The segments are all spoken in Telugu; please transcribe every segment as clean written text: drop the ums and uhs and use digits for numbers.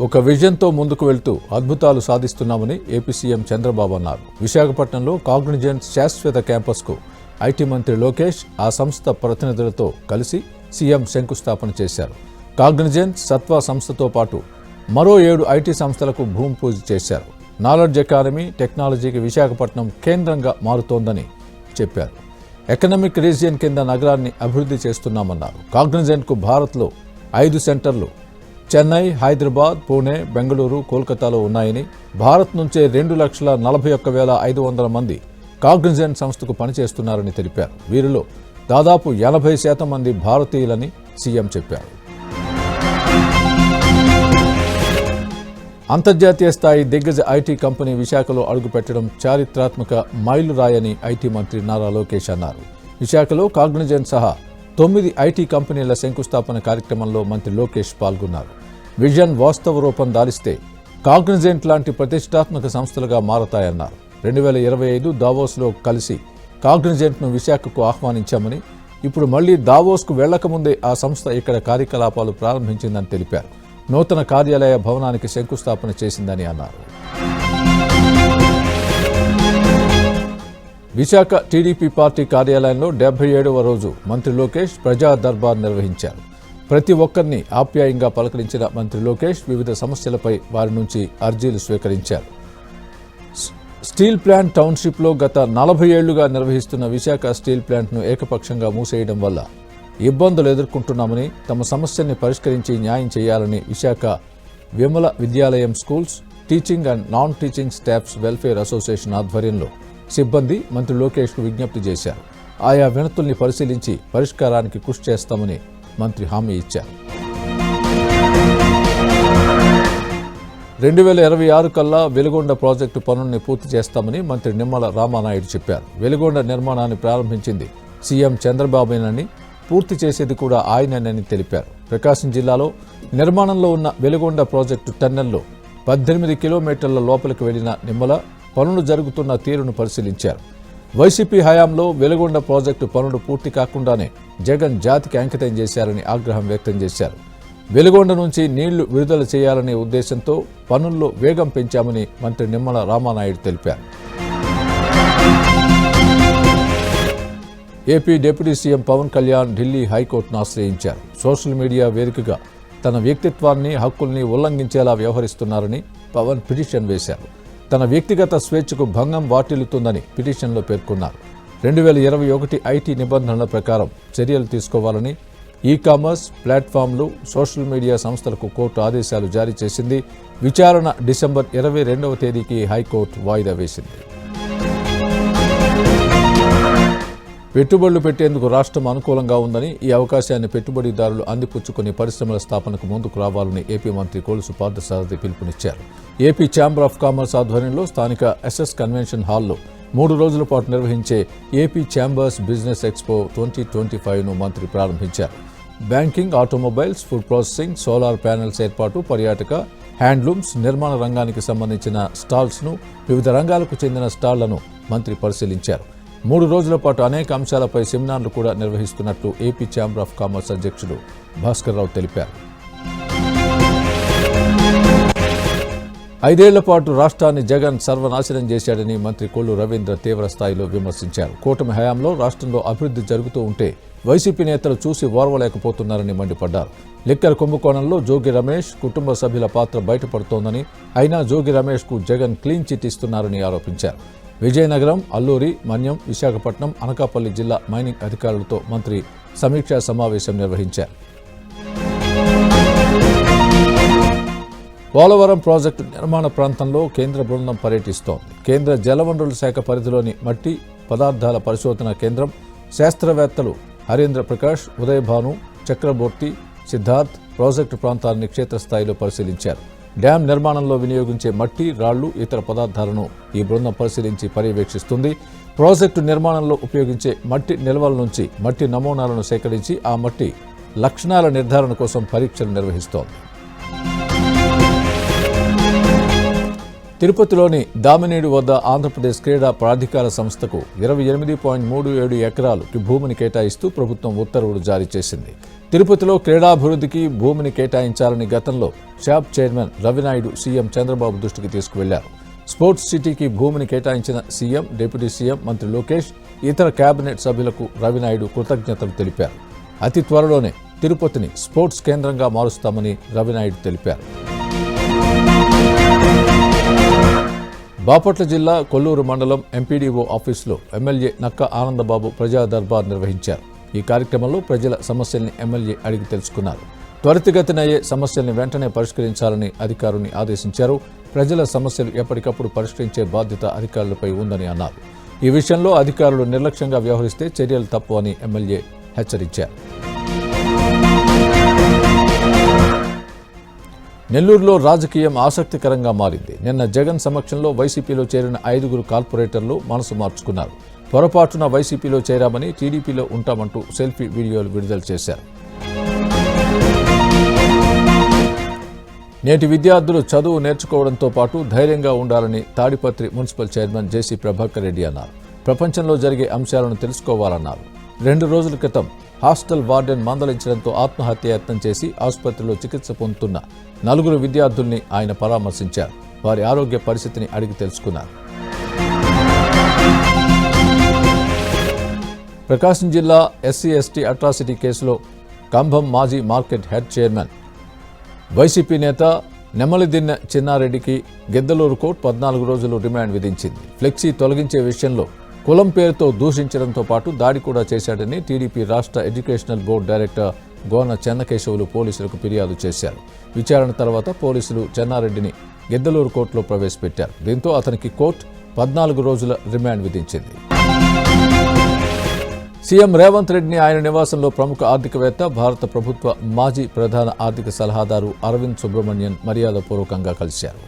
ఒక విజన్తో ముందుకు వెళ్తూ అద్భుతాలు సాధిస్తున్నామని ఏపీ సీఎం చంద్రబాబు అన్నారు. విశాఖపట్నంలో కాగ్నిజెంట్ శాశ్వత క్యాంపస్కు ఐటీ మంత్రి లోకేష్ ఆ సంస్థ ప్రతినిధులతో కలిసి సీఎం శంకుస్థాపన చేశారు. కాగ్నిజెంట్ సత్వా సంస్థతో పాటు మరో 7 ఐటీ సంస్థలకు భూమి పూజ చేశారు. నాలెడ్జ్ ఎకానమీ టెక్నాలజీకి విశాఖపట్నం కేంద్రంగా మారుతోందని చెప్పారు. ఎకనామిక్ రీజియన్ కింద నగరాన్ని అభివృద్ధి చేస్తున్నామన్నారు. కాగ్నిజెంట్కు భారత్లో 5 సెంటర్లు చెన్నై, హైదరాబాద్, పూణే, బెంగళూరు, కోల్కతాలో ఉన్నాయని, భారత్ నుంచే 2,41,500 మంది కాగ్నిజెంట్ సంస్థకు పనిచేస్తున్నారని తెలిపారు. వీరిలో దాదాపు 80% మంది భారతీయులని సీఎం చెప్పారు. అంతర్జాతీయ స్థాయి దిగ్గజ ఐటీ కంపెనీ విశాఖలో అడుగుపెట్టడం చారిత్రాత్మక మైలురాయని ఐటీ మంత్రి నారా లోకేష్ అన్నారు. విశాఖలో కాగ్నిజెంట్ సహా 9 ఐటీ కంపెనీల శంకుస్థాపన కార్యక్రమంలో మంత్రి లోకేష్ పాల్గొన్నారు. విజన్ వాస్తవ రూపం దాలిస్తే కాగ్నిజెంట్ లాంటి ప్రతిష్టాత్మక సంస్థలుగా మారతాయన్నారు. 2025 దావోస్లో కలిసి కాగ్నిజెంట్ను విశాఖకు ఆహ్వానించామని, ఇప్పుడు మళ్లీ దావోస్కు వెళ్లకముందే ఆ సంస్థ ఇక్కడ కార్యకలాపాలు ప్రారంభించిందని తెలిపారు. నూతన కార్యాలయ భవనానికి శంకుస్థాపన చేసిందని అన్నారు. విశాఖ టీడీపీ పార్టీ కార్యాలయంలో 77వ రోజు మంత్రి లోకేష్ ప్రజా దర్బార్ నిర్వహించారు. ప్రతి ఒక్కరిని ఆప్యాయంగా పలకరించిన మంత్రి లోకేష్ వివిధ సమస్యలపై వారి నుంచి అర్జీలు స్వీకరించారు. స్టీల్ ప్లాంట్ టౌన్షిప్లో గత 40 ఏళ్లుగా నిర్వహిస్తున్న విశాఖ స్టీల్ ప్లాంట్ను ఏకపక్షంగా మూసేయడం వల్ల ఇబ్బందులు ఎదుర్కొంటున్నామని, తమ సమస్యల్ని పరిష్కరించి న్యాయం చేయాలని విశాఖ విమల విద్యాలయం schools teaching and non teaching staffs welfare association ఆధ్వర్యంలో సిబ్బంది మంత్రి లోకేష్కు విజ్ఞప్తి చేశారు. ఆయా వినతుల్ని పరిశీలించి పరిష్కారానికి కృషి చేస్తామని మంత్రి హామీ ఇచ్చారు. 2026 కల్లా వెలుగొండ ప్రాజెక్టు పనుల్ని పూర్తి చేస్తామని మంత్రి నిమ్మల రామానాయుడు చెప్పారు. వెలుగొండ నిర్మాణాన్ని ప్రారంభించింది సీఎం చంద్రబాబునని, పూర్తి చేసేది కూడా ఆయనని తెలిపారు. ప్రకాశం జిల్లాలో నిర్మాణంలో ఉన్న వెలుగొండ ప్రాజెక్టు టన్నెల్లో 18 కిలోమీటర్ల లోపలికి వెళ్లిన నిమ్మల పనులు జరుగుతున్న తీరును పరిశీలించారు. వైసీపీ హయాంలో వెలుగొండ ప్రాజెక్టు పనులు పూర్తి కాకుండానే జగన్ జాతికి అంకితం చేశారని ఆగ్రహం వ్యక్తం చేశారు. వెలుగొండ నుంచి నీళ్లు విడుదల చేయాలనే ఉద్దేశంతో పనుల్లో వేగం పెంచామని మంత్రి నిమ్మల రామానాయుడు తెలిపారు. AP deputy CM Pawan Kalyan Delhi హైకోర్టును ఆశ్రయించారు. సోషల్ మీడియా వేదికగా తన వ్యక్తిత్వాన్ని, హక్కుల్ని ఉల్లంఘించేలా వ్యవహరిస్తున్నారని పవన్ పిటిషన్ వేశారు. తన వ్యక్తిగత స్వేచ్ఛకు భంగం వాటిల్లుతుందని పిటిషన్లో పేర్కొన్నారు. 2021 ఐటీ నిబంధనల ప్రకారం చర్యలు తీసుకోవాలని ఈ-కామర్స్ ప్లాట్ఫామ్లు, సోషల్ మీడియా సంస్థలకు కోర్టు ఆదేశాలు జారీ చేసింది. విచారణ డిసెంబర్ 22వ తేదీకి హైకోర్టు వాయిదా వేసింది. పెట్టుబడులు పెట్టేందుకు రాష్ట్రం అనుకూలంగా ఉందని, ఈ అవకాశాన్ని పెట్టుబడిదారులు అందిపుచ్చుకుని పరిశ్రమల స్థాపనకు ముందుకు రావాలని ఏపీ మంత్రి కొలుసు పార్థసారథి పిలుపునిచ్చారు. ఏపీ ఛాంబర్ ఆఫ్ కామర్స్ ఆధ్వర్యంలో స్థానిక ఎస్ఎస్ కన్వెన్షన్ హాల్లో 3 రోజుల పాటు నిర్వహించే ఏపీ ఛాంబర్స్ బిజినెస్ ఎక్స్పో 2025ను మంత్రి ప్రారంభించారు. Banking, automobiles, food processing, solar panels ఏర్పాటు, పర్యాటక, హ్యాండ్లూమ్స్, నిర్మాణ రంగానికి సంబంధించిన స్టాల్స్ను, వివిధ రంగాలకు చెందిన స్టాళ్లను మంత్రి పరిశీలించారు. 3 రోజుల పాటు అనేక అంశాలపై సెమినార్లు కూడా నిర్వహిస్తున్నట్లు ఏపీ ఛాంబర్ ఆఫ్ కామర్స్ అధ్యక్షుడు భాస్కర్ రావు తెలిపారు. 5 ఏళ్ల పాటు రాష్ట్రాన్ని జగన్ సర్వనాశనం చేశాడని మంత్రి కొల్లు రవీంద్ర తీవ్ర స్థాయిలో విమర్శించారు. కూటమి హయాంలో రాష్ట్రంలో అభివృద్ధి జరుగుతూ ఉంటే వైసీపీ నేతలు చూసి ఓర్వలేకపోతున్నారని మండిపడ్డారు. లిక్కర్ కుంభకోణంలో జోగి రమేష్ కుటుంబ సభ్యుల పాత్ర బయటపడుతోందని, అయినా జోగి రమేష్కు జగన్ క్లీన్ చిట్ ఇస్తున్నారని ఆరోపించారు. విజయనగరం, అల్లూరి, మన్యం, విశాఖపట్నం, అనకాపల్లి జిల్లా మైనింగ్ అధికారులతో మంత్రి సమీక్షా సమావేశం నిర్వహించారు. పోలవరం ప్రాజెక్టు నిర్మాణ ప్రాంతంలో కేంద్ర బృందం పర్యటిస్తోంది. కేంద్ర జలవనరుల శాఖ పరిధిలోని మట్టి పదార్థాల పరిశోధన కేంద్రం శాస్త్రవేత్తలు హరీంద్ర ప్రకాష్, ఉదయభాను, చక్రబోర్తి, సిద్ధార్థ్ ప్రాజెక్టు ప్రాంతాన్ని క్షేత్రస్థాయిలో పరిశీలించారు. డ్యాం నిర్మాణంలో వినియోగించే మట్టి, రాళ్లు, ఇతర పదార్థాలను ఈ బృందం పరిశీలించి పర్యవేక్షిస్తుంది. ప్రాజెక్టు నిర్మాణంలో ఉపయోగించే మట్టి నిల్వల నుంచి మట్టి నమూనాలను సేకరించి ఆ మట్టి లక్షణాల నిర్ధారణ కోసం పరీక్షలు నిర్వహిస్తోంది. తిరుపతిలోని దామినేడు వద్ద ఆంధ్రప్రదేశ్ క్రీడా ప్రాధికార సంస్థకు 28.37 ఎకరాలకి భూమిని కేటాయిస్తూ ప్రభుత్వం ఉత్తర్వులు జారీ చేసింది. తిరుపతిలో క్రీడాభివృద్ధికి భూమిని కేటాయించాలని గతంలో shop chairman Ravi Naidu CM Chandrababu దృష్టికి తీసుకువెళ్లారు. స్పోర్ట్స్ సిటీకి భూమిని కేటాయించిన సీఎం, డిప్యూటీ సీఎం, మంత్రి లోకేష్, ఇతర కేబినెట్ సభ్యులకు రవినాయుడు కృతజ్ఞతలు తెలిపారు. అతి త్వరలోనే తిరుపతిని స్పోర్ట్స్ కేంద్రంగా మారుస్తామని రవినాయుడు తెలిపారు. బాపట్ల జిల్లా కొల్లూరు మండలం ఎంపీడీఓ ఆఫీసులో ఎమ్మెల్యే నక్క ఆనందబాబు ప్రజా దర్బార్ నిర్వహించారు. ఈ కార్యక్రమంలో ప్రజల సమస్యల్ని ఎమ్మెల్యే అడిగి తెలుసుకున్నారు. త్వరితగతిన అయ్యే సమస్యల్ని వెంటనే పరిష్కరించాలని అధికారుల్ని ఆదేశించారు. ప్రజల సమస్యలు ఎప్పటికప్పుడు పరిష్కరించే బాధ్యత అధికారులపై ఉందని అన్నారు. ఈ విషయంలో అధికారులు నిర్లక్ష్యంగా వ్యవహరిస్తే చర్యలు తప్పు అని ఎమ్మెల్యే హెచ్చరించారు. నెల్లూరులో రాజకీయం ఆసక్తికరంగా మారింది. నిన్న జగన్ సమక్షంలో వైసీపీలో చేరిన 5 కార్పొరేటర్లు మనసు మార్చుకున్నారు. పొరపాటున వైసీపీలో చేరామని, టీడీపీలో ఉంటామంటూ సెల్ఫీ వీడియోలు విడుదల చేశారు. నేటి విద్యార్థులు చదువు నేర్చుకోవడంతో పాటు ధైర్యంగా ఉండాలని తాడిపత్రి మున్సిపల్ చైర్మన్ జేసీ ప్రభాకర్ రెడ్డి అన్నారు. ప్రపంచంలో జరిగే అంశాలను తెలుసుకోవాలన్నారు. 2 రోజుల క్రితం హాస్టల్ వార్డెన్ మందలించడంతో ఆత్మహత్యాయత్నం చేసి ఆసుపత్రిలో చికిత్స పొందుతున్న 4 విద్యార్థుల్ని ఆయన పరామర్శించారు. వారి ఆరోగ్య పరిస్థితిని అడిగి తెలుసుకున్నారు. ప్రకాశం జిల్లా ఎస్సీ/ఎస్టీ అట్రాసిటీ కేసులో కంభం మాజీ మార్కెట్ హెడ్ చైర్మన్ వైసీపీ నేత నెమలిదిన్నె చిన్నారెడ్డికి గిద్దలూరు కోర్టు 14 రోజులు రిమాండ్ విధించింది. ఫ్లెక్సీ తొలగించే విషయంలో కులం పేరుతో దూషించడంతో పాటు దాడి కూడా చేశాడని టీడీపీ రాష్ట్ర educational board director Gona Chennakesavulu పోలీసులకు ఫిర్యాదు చేశారు. విచారణ తర్వాత పోలీసులు చెన్నారెడ్డిని గిద్దలూరు కోర్టులో ప్రవేశపెట్టారు. దీంతో అతనికి కోర్టు 14 రోజుల రిమాండ్ విధించింది. సీఎం రేవంత్ రెడ్డిని ఆయన నివాసంలో ప్రముఖ ఆర్థికవేత్త, భారత ప్రభుత్వ మాజీ ప్రధాన ఆర్థిక సలహాదారు అరవింద్ సుబ్రహ్మణ్యన్ మర్యాదపూర్వకంగా కలిశారు.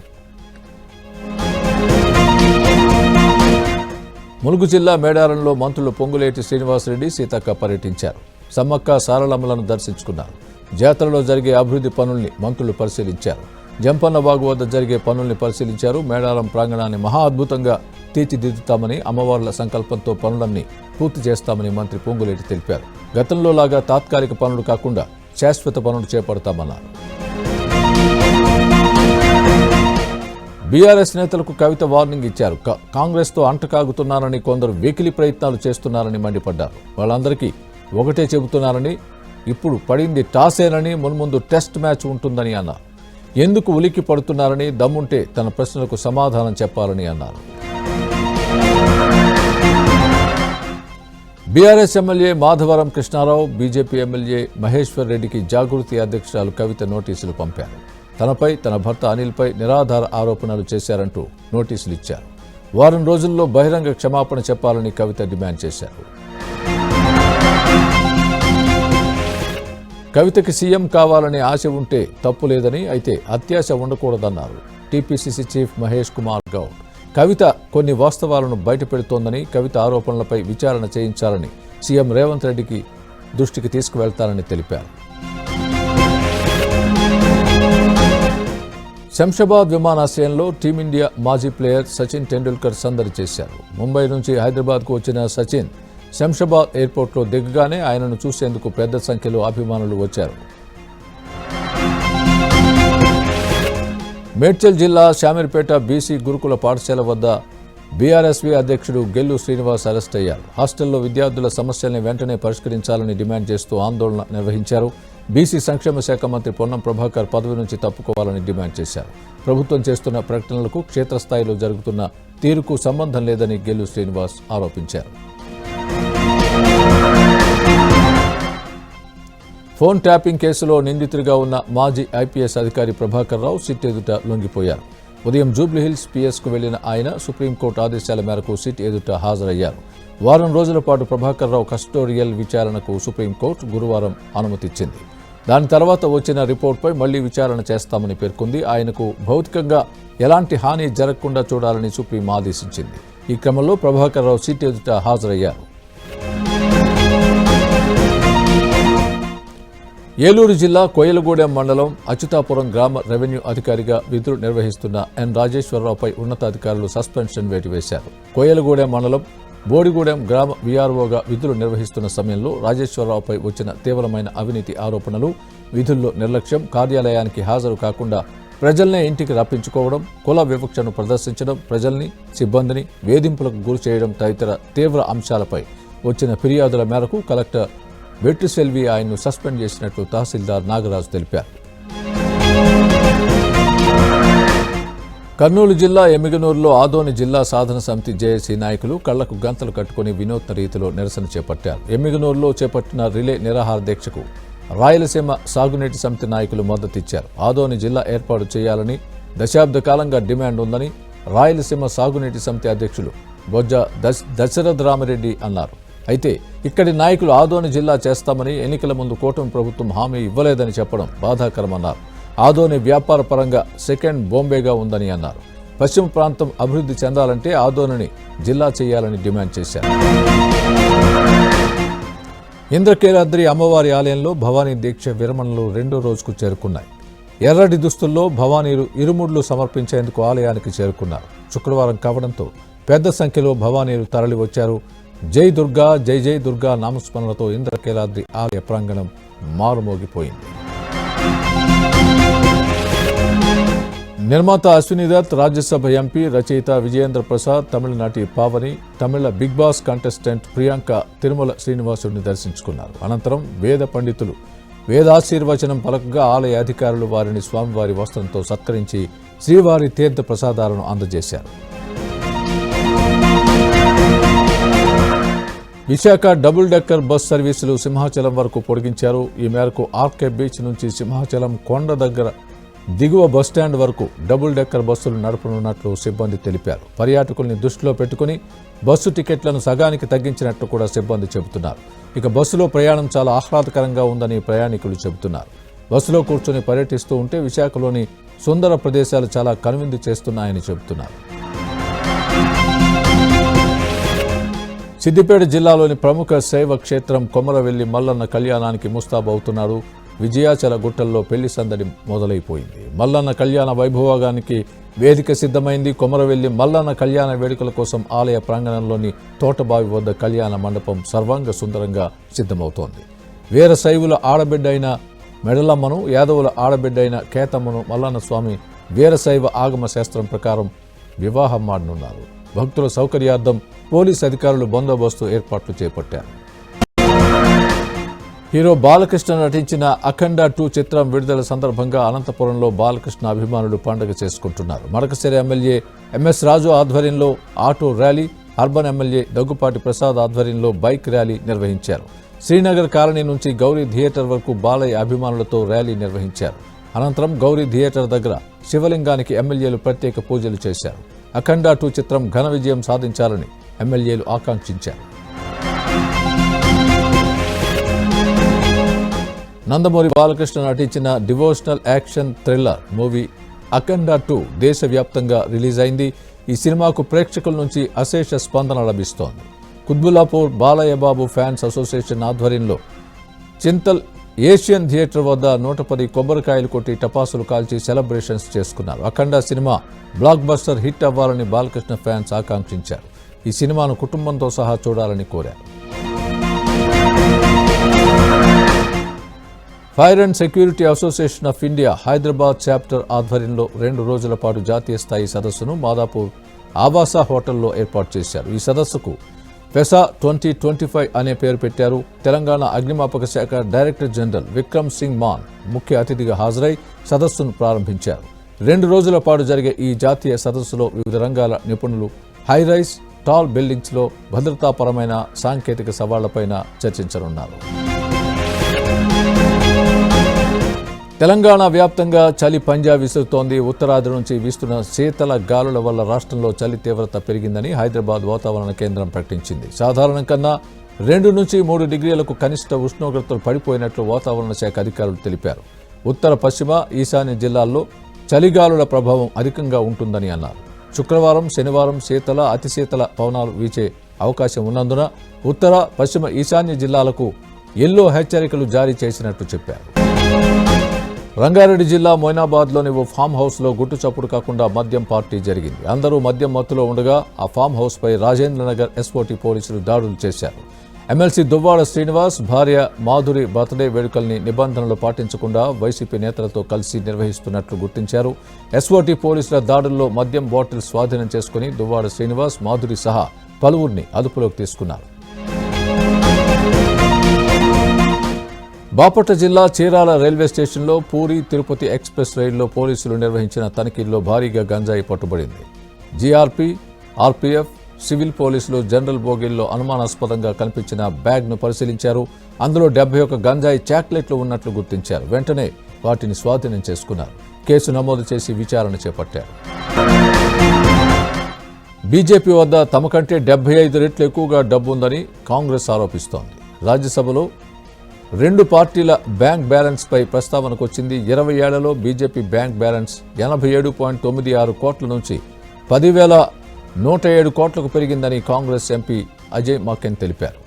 ములుగు జిల్లా మేడారంలో మంత్రులు పొంగులేటి శ్రీనివాసరెడ్డి, సీతక్క పర్యటించారు. సమ్మక్క సారలమ్మలను దర్శించుకున్నారు. జాతరలో జరిగే అభివృద్ధి పనుల్ని మంత్రులు పరిశీలించారు. జంపన్న బాగు వద్ద జరిగే పనుల్ని పరిశీలించారు. మేడారం ప్రాంగణాన్ని మహా అద్భుతంగా తీర్చిదిద్దుతామని, అమ్మవార్ల సంకల్పంతో పనులన్నీ పూర్తి చేస్తామని మంత్రి పొంగులేటి తెలిపారు. గతంలో లాగా తాత్కాలిక పనులు కాకుండా శాశ్వత పనులు చేపడతామన్నారు. బీఆర్ఎస్ నేతలకు కవిత వార్నింగ్ ఇచ్చారు. కాంగ్రెస్తో అంటకాగుతున్నారని, కొందరు వెకిలి ప్రయత్నాలు చేస్తున్నారని మండిపడ్డారు. వాళ్ళందరికీ ఒకటే చెబుతున్నారని, ఇప్పుడు పడింది టాసేనని, మున్ముందు టెస్ట్ మ్యాచ్ ఉంటుందని అన్నారు. ఎందుకు ఉలిక్కి పడుతున్నారని, దమ్ముంటే తన ప్రశ్నలకు సమాధానం చెప్పాలని అన్నారు. BRS MLA Madhavaram Krishnarao, BJP MLA Maheshwar రెడ్డికి జాగృతి అధ్యక్షురాలు కవిత నోటీసులు పంపారు. తనపై, తన భర్త అనిల్పై నిరాధార ఆరోపణలు చేశారంటూ నోటీసులు ఇచ్చారు. వారం రోజుల్లో బహిరంగ క్షమాపణ చెప్పాలని కవిత డిమాండ్ చేశారు. కవితకి సీఎం కావాలనే ఆశ ఉంటే తప్పు లేదని, అయితే అత్యాశ ఉండకూడదన్నారు టీపీసీసీ చీఫ్ మహేష్ కుమార్ గౌడ్. కవిత కొన్ని వాస్తవాలను బయటపెడుతోందని, కవిత ఆరోపణలపై విచారణ చేయించాలని సీఎం రేవంత్ రెడ్డికి దృష్టికి తీసుకువెళ్తారని తెలిపారు. శంషాబాద్ విమానాశ్రయంలో టీమిండియా మాజీ ప్లేయర్ సచిన్ టెండూల్కర్ సందడి చేశారు. ముంబై నుంచి హైదరాబాద్కు వచ్చిన సచిన్ శంషాబాద్ ఎయిర్పోర్ట్లో దిగగానే ఆయనను చూసేందుకు పెద్ద సంఖ్యలో అభిమానులు వచ్చారు. మేడ్చల్ జిల్లా శామీర్పేట బీసీ గురుకుల పాఠశాల వద్ద బీఆర్ఎస్వీ అధ్యక్షుడు గెల్లు శ్రీనివాస్ అరెస్ట్ అయ్యారు. హాస్టల్లో విద్యార్థుల సమస్యల్ని వెంటనే పరిష్కరించాలని డిమాండ్ చేస్తూ ఆందోళన నిర్వహించారు. బీసీ సంక్షేమ శాఖ మంత్రి పొన్నం ప్రభాకర్ పదవి నుంచి తప్పుకోవాలని డిమాండ్ చేశారు. ప్రభుత్వం చేస్తున్న ప్రకటనలకు క్షేత్రస్థాయిలో జరుగుతున్న తీరుకు సంబంధం లేదని గెల్లు శ్రీనివాస్ ఆరోపించారు. ఫోన్ ట్యాపింగ్ కేసులో నిందితుడిగా ఉన్న మాజీ ఐపీఎస్ అధికారి ప్రభాకర్ రావు సిట్ ఎదుట లొంగిపోయారు. ఉదయం జూబ్లీహిల్స్ పీఎస్కు వెళ్లిన ఆయన సుప్రీంకోర్టు ఆదేశాల మేరకు సిట్ ఎదుట హాజరయ్యారు. వారం రోజుల పాటు ప్రభాకర్ రావు కస్టోడియల్ విచారణకు సుప్రీంకోర్టు గురువారం అనుమతిచ్చింది. దాని తర్వాత వచ్చిన రిపోర్టుపై మళ్లీ విచారణ చేస్తామని పేర్కొంది. ఆయనకు భౌతికంగా ఎలాంటి హాని జరగకుండా చూడాలని సుప్రీం ఆదేశించింది. ఈ క్రమంలో ప్రభాకర్ రావు సిట్ ఎదుట హాజరయ్యారు. ఏలూరు జిల్లా కోయలగూడెం మండలం అచ్యుతాపురం గ్రామ రెవెన్యూ అధికారిగా విధులు నిర్వహిస్తున్న ఎన్ రాజేశ్వరరావుపై ఉన్నతాధికారులు సస్పెన్షన్ వేటు వేశారు. కోయలగూడెం మండలం బోడిగూడెం గ్రామ వీఆర్ఓగా విధులు నిర్వహిస్తున్న సమయంలో రాజేశ్వరరావుపై వచ్చిన తీవ్రమైన అవినీతి ఆరోపణలు, విధుల్లో నిర్లక్ష్యం, కార్యాలయానికి హాజరు కాకుండా ప్రజల్నే ఇంటికి రప్పించుకోవడం, కుల వివక్షను ప్రదర్శించడం, ప్రజల్ని, సిబ్బందిని వేధింపులకు గురి చేయడం తదితర తీవ్ర అంశాలపై వచ్చిన ఫిర్యాదుల మేరకు కలెక్టర్ వెట్రిసెల్వి ఆయన్ను సస్పెండ్ చేసినట్లు తహసీల్దార్ నాగరాజు తెలిపారు. కర్నూలు జిల్లా ఎమ్మిగనూరులో ఆదోని జిల్లా సాధన సమితి జేఏసీ నాయకులు కళ్లకు గంతలు కట్టుకుని వినూత్న రీతిలో నిరసన చేపట్టారు. ఎమ్మిగనూరులో చేపట్టిన రిలే నిరాహార దీక్షకు రాయలసీమ సాగునీటి సమితి నాయకులు మద్దతిచ్చారు. ఆదోని జిల్లా ఏర్పాటు చేయాలని దశాబ్ద కాలంగా డిమాండ్ ఉందని రాయలసీమ సాగునీటి సమితి అధ్యక్షులు బొజ్జ దశరథ్ రామిరెడ్డి అన్నారు. అయితే ఇక్కడి నాయకులు ఆదోని జిల్లా చేస్తామని ఎన్నికల ముందు కూటమి ప్రభుత్వం హామీ ఇవ్వలేదని చెప్పడం బాధాకరమన్నారు. ఆదోని వ్యాపార పరంగా సెకండ్ బొంబేగా ఉందని అన్నారు. పశ్చిమ ప్రాంతం అభివృద్ధి చెందాలంటే ఆదోనిని జిల్లా చేయాలని డిమాండ్ చేశారు. ఇంద్రకీలాద్రి అమ్మవారి ఆలయంలో భవానీ దీక్ష విరమణలు రెండో రోజుకు చేరుకున్నాయి. ఎర్రటి దుస్తుల్లో భవానీలు ఇరుముడ్లు సమర్పించేందుకు ఆలయానికి చేరుకున్నారు. శుక్రవారం కావడంతో పెద్ద సంఖ్యలో భవానీలు తరలి వచ్చారు. జై దుర్గా జై జై దుర్గా నామస్మరణతో ఇంద్రకీలాద్రి ఆలయ ప్రాంగణం మారుమోగిపోయింది. నిర్మాత అశ్విని దత్, రాజ్యసభ ఎంపీ, రచయిత విజయేంద్ర ప్రసాద్, తమిళనాటి Pavani, Tamil Bigg Boss contestant Priyanka Tirumala శ్రీనివాసుడిని దర్శించుకున్నారు. అనంతరం వేద పండితులు వేదాశీర్వచనం పలకగా ఆలయ అధికారులు వారిని స్వామివారి వస్త్రంతో సత్కరించి శ్రీవారి తీర్థ ప్రసాదాలను అందజేశారు. విశాఖ డబుల్ డెక్కర్ బస్ సర్వీసులు సింహాచలం వరకు పొడిగించారు. ఈ మేరకు ఆర్కే బీచ్ నుంచి సింహాచలం కొండ దగ్గర దిగువ బస్టాండ్ వరకు డబుల్ డెక్కర్ బస్సులు నడపనున్నట్లు సిబ్బంది తెలిపారు. పర్యాటకుల్ని దృష్టిలో పెట్టుకుని బస్సు టికెట్లను సగానికి తగ్గించినట్లు కూడా సిబ్బంది చెబుతున్నారు. ఇక బస్సులో ప్రయాణం చాలా ఆహ్లాదకరంగా ఉందని ప్రయాణికులు చెబుతున్నారు. బస్సులో కూర్చొని పర్యటిస్తూ ఉంటే విశాఖలోని సుందర ప్రదేశాలు చాలా కనువిందు చేస్తున్నాయని చెబుతున్నారు. సిద్దిపేట జిల్లాలోని ప్రముఖ శైవ క్షేత్రం కొమరవెల్లి మల్లన్న కళ్యాణానికి ముస్తాబవుతున్నారు. విజయాచల గుట్టల్లో పెళ్లి సందడి మొదలైపోయింది. మల్లన్న కళ్యాణ వైభోగానికి వేదిక సిద్ధమైంది. కొమరవెల్లి మల్లన్న కళ్యాణ వేడుకల కోసం ఆలయ ప్రాంగణంలోని తోటబావి వద్ద కళ్యాణ మండపం సర్వాంగ సుందరంగా సిద్ధమవుతోంది. వీర శైవుల ఆడబిడ్డ అయిన మెడలమ్మను, యాదవుల ఆడబిడ్డ అయిన కేతమ్మను మల్లన్న స్వామి వీరశైవ ఆగమ శాస్త్రం ప్రకారం వివాహం ఆడనున్నారు. భక్తుల సౌకర్యార్థం పోలీస్ అధికారులు బందోబస్తు ఏర్పాట్లు చేపట్టారు. హీరో బాలకృష్ణ నటించిన అఖండ 2 చిత్రం విడుదల సందర్భంగా అనంతపురంలో బాలకృష్ణ అభిమానులు పండుగ చేసుకుంటున్నారు. మడకశిర ఎమ్మెల్యే ఎంఎస్ రాజు ఆధ్వర్యంలో auto rally, urban MLA Daggubati Prasad ఆధ్వర్యంలో బైక్ ర్యాలీ నిర్వహించారు. శ్రీనగర్ కాలనీ నుంచి గౌరీ థియేటర్ వరకు బాలయ్య అభిమానులతో ర్యాలీ నిర్వహించారు. అనంతరం గౌరీ థియేటర్ దగ్గర శివలింగానికి ఎమ్మెల్యేలు ప్రత్యేక పూజలు చేశారు. అఖండ 2 చిత్రం ఘన విజయం సాధించాలని ఎమ్మెల్యేలు ఆకాంక్షించారు. నందమూరి బాలకృష్ణ నటించిన డివోషనల్ యాక్షన్ థ్రిల్లర్ మూవీ అఖండ 2 దేశవ్యాప్తంగా రిలీజ్ అయింది. ఈ సినిమాకు ప్రేక్షకుల నుంచి అశేష స్పందన లభిస్తోంది. కుత్బుల్లాపూర్ బాలయ్య బాబు ఫ్యాన్స్ అసోసియేషన్ ఆధ్వర్యంలో చింతల్ ఏషియన్ థియేటర్ వద్ద 110 కొబ్బరికాయలు కొట్టి టపాసులు కాల్చి సెలబ్రేషన్స్ చేసుకున్నారు. అఖండ సినిమా బ్లాక్ బస్టర్ హిట్ అవ్వాలని బాలకృష్ణ ఫ్యాన్స్ ఆకాంక్షించారు. ఈ సినిమాను కుటుంబంతో సహా చూడాలని కోరారు. Fire and security association of India Hyderabad chapter ఆధ్వర్యంలో 2 రోజుల పాటు జాతీయ స్థాయి సదస్సును మాదాపూర్ ఆవాస హోటల్లో ఏర్పాటు చేశారు. ఈ సదస్సుకు పెసా 2025 అనే పేరు పెట్టారు. తెలంగాణ అగ్నిమాపక శాఖ డైరెక్టర్ జనరల్ విక్రమ్ సింగ్ మాన్ ముఖ్య అతిథిగా హాజరై సదస్సును ప్రారంభించారు. 2 రోజుల పాటు జరిగే ఈ జాతీయ సదస్సులో వివిధ రంగాల నిపుణులు హైరైజ్, టాల్ బిల్డింగ్స్లో భద్రతాపరమైన సాంకేతిక సవాళ్లపైన చర్చించనున్నారు. తెలంగాణ వ్యాప్తంగా చలి పంజా విసురుతోంది. ఉత్తరాది నుంచి వీస్తున్న శీతల గాలుల వల్ల రాష్ట్రంలో చలి తీవ్రత పెరిగిందని హైదరాబాద్ వాతావరణ కేంద్రం ప్రకటించింది. సాధారణం కన్నా 2 నుంచి 3 డిగ్రీలకు కనిష్ట ఉష్ణోగ్రతలు పడిపోయినట్లు వాతావరణ శాఖ అధికారులు తెలిపారు. ఉత్తర, పశ్చిమ, ఈశాన్య జిల్లాల్లో చలిగాలుల ప్రభావం అధికంగా ఉంటుందని అన్నారు. శుక్రవారం, శనివారం శీతల, అతి శీతల పవనాలు వీచే అవకాశం ఉన్నందున ఉత్తర, పశ్చిమ, ఈశాన్య జిల్లాలకు ఎల్లో హెచ్చరికలు జారీ చేసినట్టు చెప్పారు. రంగారెడ్డి జిల్లా మొయినాబాద్లోని ఓ ఫామ్ హౌస్లో గుట్టు చప్పుడు కాకుండా మద్యం పార్టీ జరిగింది. అందరూ మద్యం మత్తులో ఉండగా ఆ ఫామ్ హౌస్పై రాజేంద్రనగర్ ఎస్ఓటీ పోలీసులు దాడులు చేశారు. ఎమ్మెల్సీ దువ్వాడ శ్రీనివాస్ భార్య మాధురి బర్త్డే వేడుకల్ని నిబంధనలు పాటించకుండా వైసీపీ నేతలతో కలిసి నిర్వహిస్తున్నట్లు గుర్తించారు. ఎస్ఓటీ పోలీసుల దాడుల్లో మద్యం బాటిల్ స్వాధీనం చేసుకుని దువ్వాడ శ్రీనివాస్, మాధురి సహా పలువురిని అదుపులోకి తీసుకున్నారు. బాపట్ల జిల్లా చీరాల రైల్వే స్టేషన్లో పూరి తిరుపతి ఎక్స్ప్రెస్ రైల్లో పోలీసులు నిర్వహించిన తనిఖీల్లో భారీగా గంజాయి పట్టుబడింది. జీఆర్పీ, ఆర్పీఎఫ్, సివిల్ పోలీసులు జనరల్ బోగీల్లో అనుమానాస్పదంగా కనిపించిన బ్యాగ్ను పరిశీలించారు. అందులో 71 గంజాయి చాక్లెట్లు ఉన్నట్లు గుర్తించారు. వెంటనే వాటిని స్వాధీనం చేసుకున్నారు. కేసు నమోదు చేసి విచారణ చేపట్టారు. బీజేపీ వద్ద తమ కంటే 75 రెట్లు ఎక్కువగా డబ్బుందని కాంగ్రెస్ ఆరోపిస్తోంది. రాజ్యసభలో 2 పార్టీల బ్యాంక్ బ్యాలెన్స్పై ప్రస్తావనకు వచ్చింది. 20 ఏళ్లలో బీజేపీ బ్యాంక్ బ్యాలెన్స్ 87.96 కోట్ల నుంచి 10,107 కోట్లకు పెరిగిందని కాంగ్రెస్ ఎంపీ అజయ్ మాకెన్ తెలిపారు.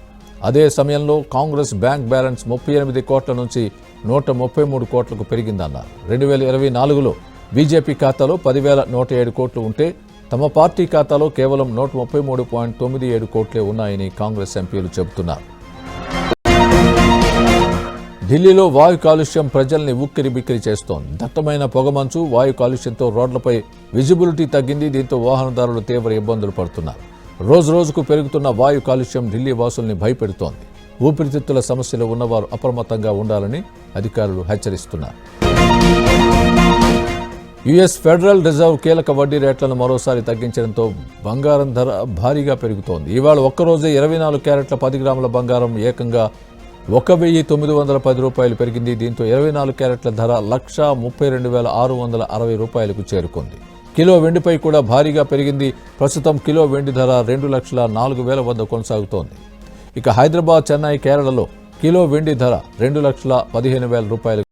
అదే సమయంలో కాంగ్రెస్ బ్యాంక్ బ్యాలెన్స్ 38 కోట్ల నుంచి 133 కోట్లకు పెరిగిందన్నారు. 2024లో బీజేపీ ఖాతాలో 10,107 కోట్లు ఉంటే తమ పార్టీ ఖాతాలో కేవలం 133.97 కోట్లే ఉన్నాయని కాంగ్రెస్ ఎంపీలు చెబుతున్నారు. ఢిల్లీలో వాయు కాలుష్యం ప్రజల్ని ఉక్కిరిబిక్కిరి చేస్తోంది. దట్టమైన పొగమంచు, వాయు కాలుష్యంతో రోడ్లపై విజిబిలిటీ తగ్గింది. దీంతో వాహనదారులు తీవ్ర ఇబ్బందులు పడుతున్నారు. రోజురోజుకు పెరుగుతున్న వాయు కాలుష్యం ఢిల్లీ వాసుల్ని భయపెడుతోంది. ఊపిరితిత్తుల సమస్యలు ఉన్నవారు అప్రమత్తంగా ఉండాలని అధికారులు హెచ్చరిస్తున్నారు. యుఎస్ ఫెడరల్ రిజర్వ్ కీలక వడ్డీ రేట్లను మరోసారి తగ్గించడంతో బంగారం ధర భారీగా పెరుగుతోంది. ఇవాళ ఒక్కరోజే 24 క్యారెట్ల 10 గ్రాముల బంగారం ఏకంగా 1,910 రూపాయలు పెరిగింది. దీంతో 24 క్యారెట్ల ధర 1,32,660 రూపాయలకు చేరుకుంది. కిలో వెండిపై కూడా భారీగా పెరిగింది. ప్రస్తుతం కిలో వెండి ధర 2,04,000 వద్ద కొనసాగుతోంది. ఇక హైదరాబాద్, చెన్నై, కేరళలో కిలో వెండి ధర 2,15,000 రూపాయలు